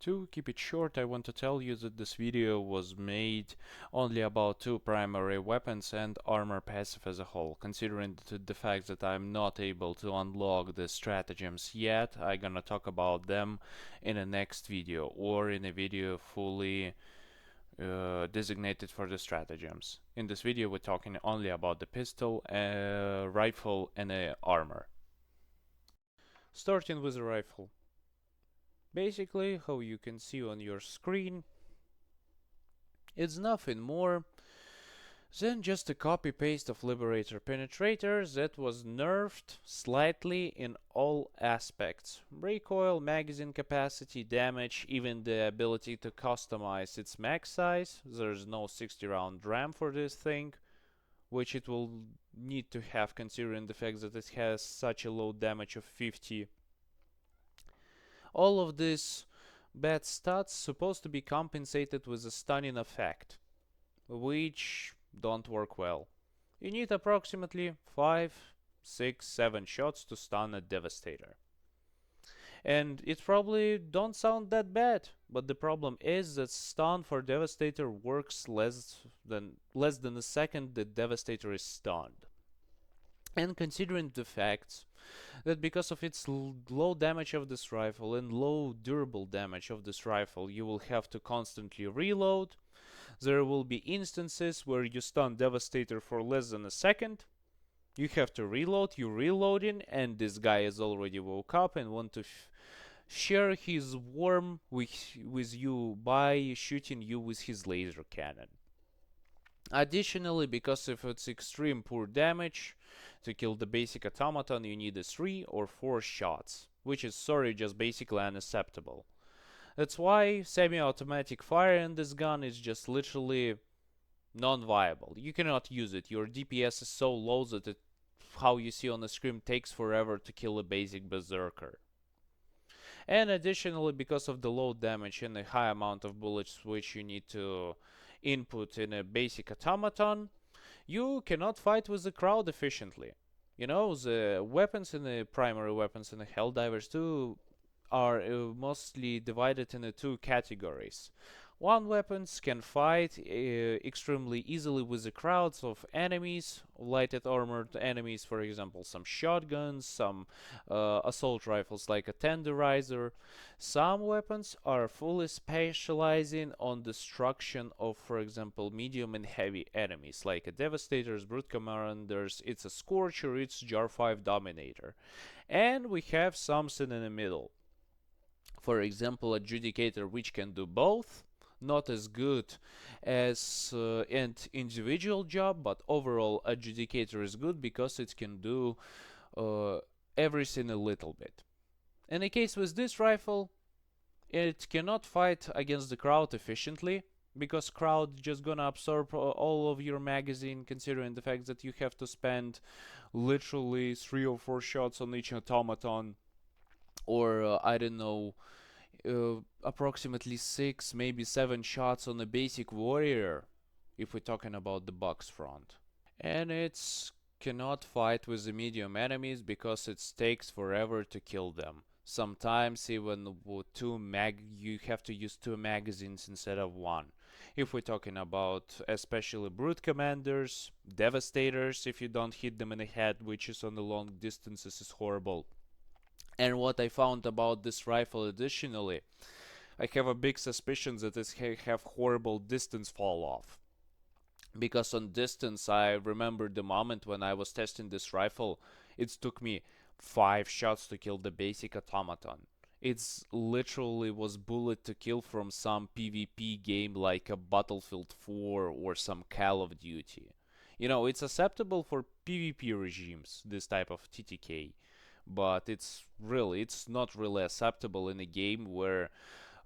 To keep it short, I want to tell you that this video was made only about two primary weapons and armor passive as a whole. Considering the fact that I'm not able to unlock the stratagems yet, I'm gonna talk about them in a next video or in a video fully designated for the stratagems. In this video we're talking only about the pistol, rifle and armor. Starting with the rifle. Basically, how you can see on your screen, it's nothing more than just a copy-paste of Liberator Penetrator that was nerfed slightly in all aspects. Recoil, magazine capacity, damage, even the ability to customize its mag size. There's no 60 round RAM for this thing, which it will need to have considering the fact that it has such a low damage of 50. All of this bad stats supposed to be compensated with a stunning effect, which don't work well. You need approximately 5, 6, 7 shots to stun a Devastator. And it probably don't sound that bad, but the problem is that stun for Devastator works less than a second the Devastator is stunned. And considering the fact that because of its low damage of this rifle and low durable damage of this rifle, you will have to constantly reload. There will be instances where you stun Devastator for less than a second. You have to reload, you're reloading, and this guy is already woke up and want to share his warmth with you by shooting you with his laser cannon. Additionally, because of its extreme poor damage, to kill the basic automaton you need 3 or 4 shots, which is just basically unacceptable. That's why semi-automatic fire in this gun is just literally non-viable. You cannot use it. Your DPS is so low that it, how you see on the screen, takes forever to kill a basic berserker. And additionally, because of the low damage and the high amount of bullets which you need to input in a basic automaton, you cannot fight with the crowd efficiently. You know, the weapons in the primary weapons in the Helldivers 2 are mostly divided into two categories. One weapons can fight extremely easily with the crowds of enemies, lighted armored enemies, for example, some shotguns, some assault rifles like a tenderizer. Some weapons are fully specializing on destruction of, for example, medium and heavy enemies, like a Devastators, Brute Commanders, it's a Scorcher, it's Jar 5 Dominator. And we have something in the middle. For example, Adjudicator, which can do both. Not as good as an individual job, but overall Adjudicator is good because it can do everything a little bit. In the case with this rifle, it cannot fight against the crowd efficiently, because crowd just gonna absorb all of your magazine, considering the fact that you have to spend literally 3 or 4 shots on each automaton, or I don't know, approximately 6, maybe 7 shots on a basic warrior, if we're talking about the box front. And it cannot fight with the medium enemies because it takes forever to kill them. Sometimes even with you have to use 2 magazines instead of 1. If we're talking about especially Brute Commanders, Devastators, if you don't hit them in the head, which is on the long distances, is horrible. And what I found about this rifle additionally, I have a big suspicion that it have horrible distance fall off. Because on distance, I remember the moment when I was testing this rifle, it took me 5 shots to kill the basic automaton. It's literally was bullet to kill from some PvP game like a Battlefield 4 or some Call of Duty. You know, it's acceptable for PvP regimes, this type of TTK. But it's not really acceptable in a game where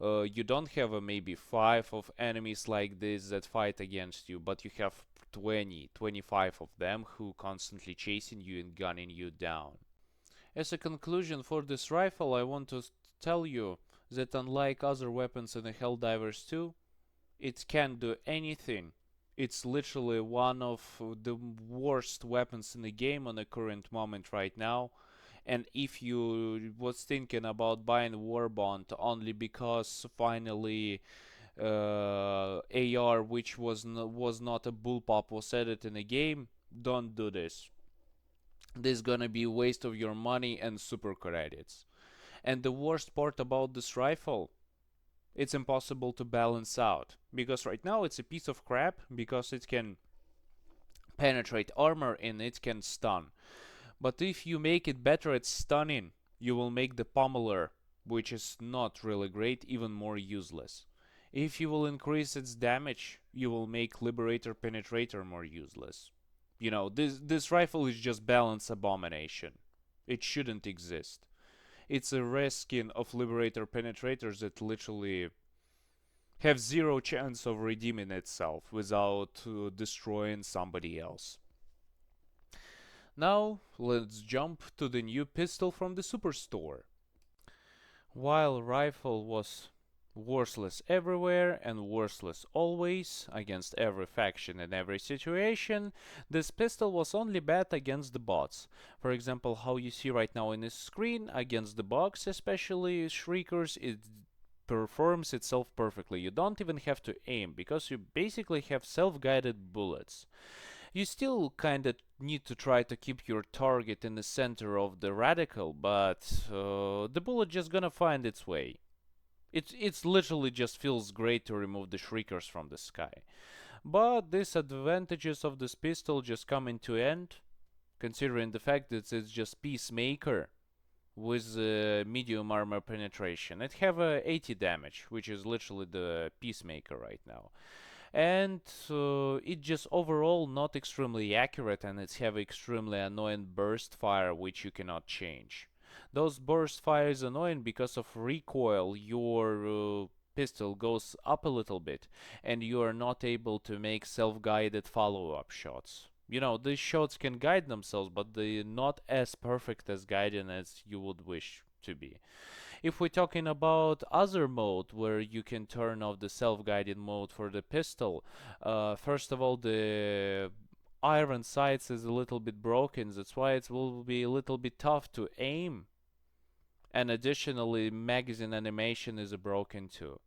you don't have maybe 5 of enemies like this that fight against you, but you have 20, 25 of them who constantly chasing you and gunning you down. As a conclusion for this rifle, I want to tell you that unlike other weapons in the Helldivers 2, it can't do anything. It's literally one of the worst weapons in the game on the current moment right now. And if you was thinking about buying warbond only because finally AR, which was not a bullpup, was added in a game, don't do this. This is gonna be a waste of your money and super credits. And the worst part about this rifle, it's impossible to balance out. Because right now it's a piece of crap, because it can penetrate armor and it can stun. But if you make it better at stunning, you will make the pummeler, which is not really great, even more useless. If you will increase its damage, you will make Liberator Penetrator more useless. You know, this rifle is just balance abomination. It shouldn't exist. It's a rare skin of Liberator Penetrators that literally have zero chance of redeeming itself without destroying somebody else. Now, let's jump to the new pistol from the superstore. While rifle was worthless everywhere and worthless always against every faction and every situation, this pistol was only bad against the bots. For example, how you see right now in this screen, against the bots, especially shriekers, it performs itself perfectly. You don't even have to aim, because you basically have self-guided bullets. You still kinda need to try to keep your target in the center of the radical, but the bullet just gonna find its way. It's literally just feels great to remove the shriekers from the sky. But these advantages of this pistol just come into end, considering the fact that it's just Peacemaker with medium armor penetration. It have 80 damage, which is literally the Peacemaker right now. And it just overall not extremely accurate, and it's have extremely annoying burst fire, which you cannot change. Those burst fire is annoying because of recoil. Your pistol goes up a little bit, and you are not able to make self-guided follow-up shots. You know, these shots can guide themselves, but they're not as perfect as guiding as you would wish to be. If we're talking about other mode where you can turn off the self-guided mode for the pistol, first of all, the iron sights is a little bit broken. That's why it will be a little bit tough to aim. And additionally, magazine animation is broken too.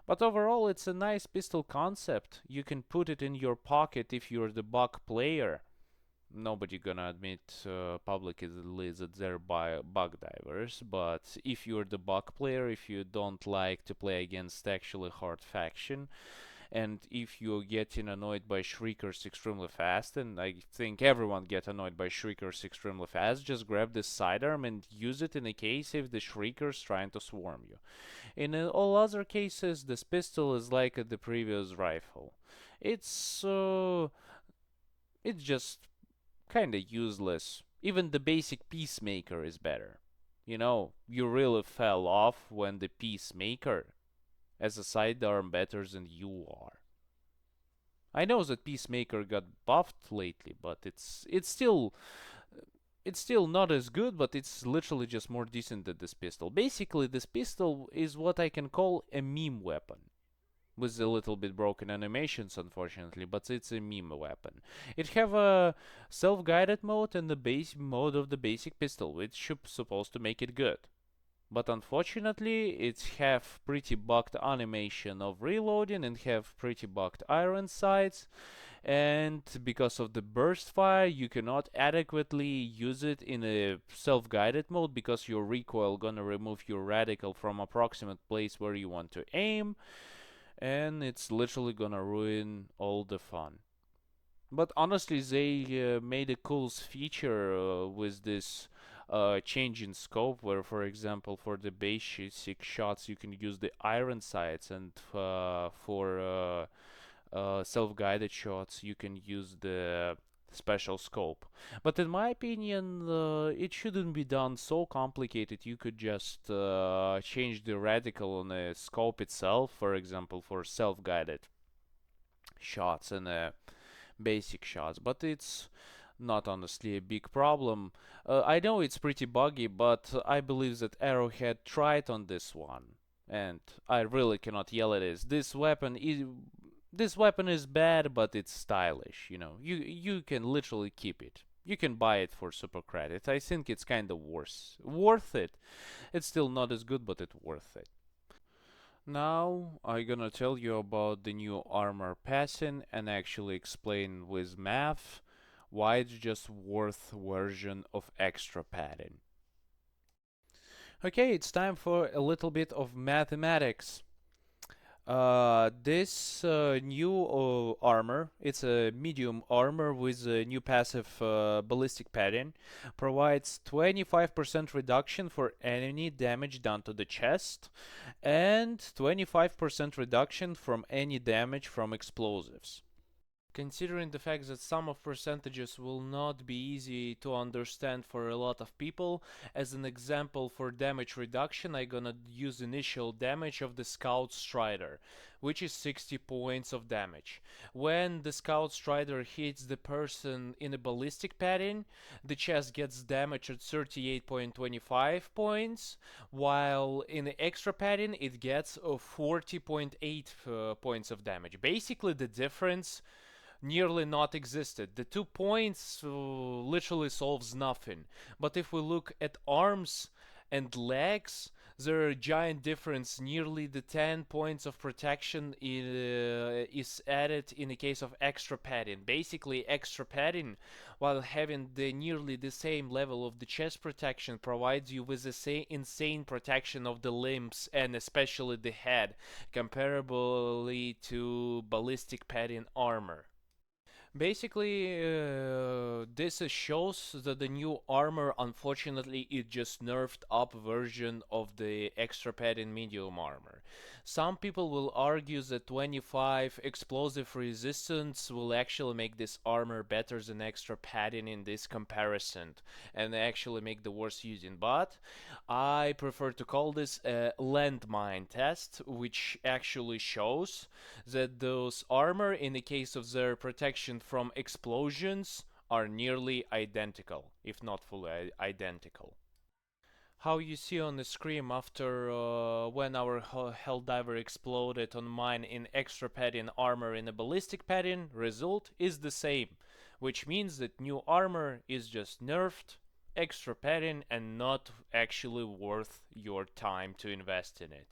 But overall, it's a nice pistol concept. You can put it in your pocket if you're the bug player. Nobody gonna admit publicly that they're bug divers, but if you're the bug player, if you don't like to play against actually hard faction, and if you're getting annoyed by shriekers extremely fast, and I think everyone get annoyed by shriekers extremely fast, just grab this sidearm and use it in a case if the shrieker's trying to swarm you. In all other cases, this pistol is like the previous rifle. It's just kinda useless. Even the basic Peacemaker is better. You know, you really fell off when the Peacemaker as a sidearm better than you are. I know that Peacemaker got buffed lately, but it's still not as good, but it's literally just more decent than this pistol. Basically, this pistol is what I can call a meme weapon. With a little bit broken animations, unfortunately, but it's a meme weapon. It have a self-guided mode and the base mode of the basic pistol, which is supposed to make it good. But unfortunately, it have pretty bugged animation of reloading and have pretty bugged iron sights. And because of the burst fire, you cannot adequately use it in a self-guided mode because your recoil gonna remove your radical from approximate place where you want to aim, and it's literally gonna ruin all the fun. But honestly, they made a cool feature with this change in scope, where, for example, for the basic shots, you can use the iron sights, and for self-guided shots, you can use the special scope. But in my opinion, it shouldn't be done so complicated. You could just change the radical on the scope itself, for example, for self-guided shots and basic shots. But it's not honestly a big problem. I know it's pretty buggy, but I believe that Arrowhead tried on this one, and I really cannot yell at it. This weapon is bad, but it's stylish. You know, you can literally keep it. You can buy it for super credit. I think it's kind of worth it. It's still not as good, but it's worth it. Now I'm gonna tell you about the new armor passing and actually explain with math why it's just worth version of extra padding. Okay, it's time for a little bit of mathematics. This new armor, it's a medium armor with a new passive ballistic pattern, provides 25% reduction for any damage done to the chest and 25% reduction from any damage from explosives. Considering the fact that some of percentages will not be easy to understand for a lot of people, as an example for damage reduction, I'm gonna use initial damage of the Scout Strider, which is 60 points of damage. When the Scout Strider hits the person in a ballistic pattern, the chest gets damage at 38.25 points, while in the extra pattern it gets 40.8 points of damage. Basically the difference nearly not existed. The 2 points literally solves nothing. But if we look at arms and legs, there are a giant difference. Nearly the 10 points of protection is added in the case of extra padding. Basically, extra padding, while having nearly the same level of the chest protection, provides you with the insane protection of the limbs and especially the head, comparably to ballistic padding armor. Basically, this shows that the new armor, unfortunately, is just nerfed up version of the extra padding medium armor. Some people will argue that 25 explosive resistance will actually make this armor better than extra padding in this comparison and actually make the worse using, but I prefer to call this a landmine test, which actually shows that those armor, in the case of their protection from explosions, are nearly identical, if not fully identical. How you see on the screen after when our Helldiver exploded on mine in extra padding armor in a ballistic padding, result is the same, which means that new armor is just nerfed, extra padding, and not actually worth your time to invest in it.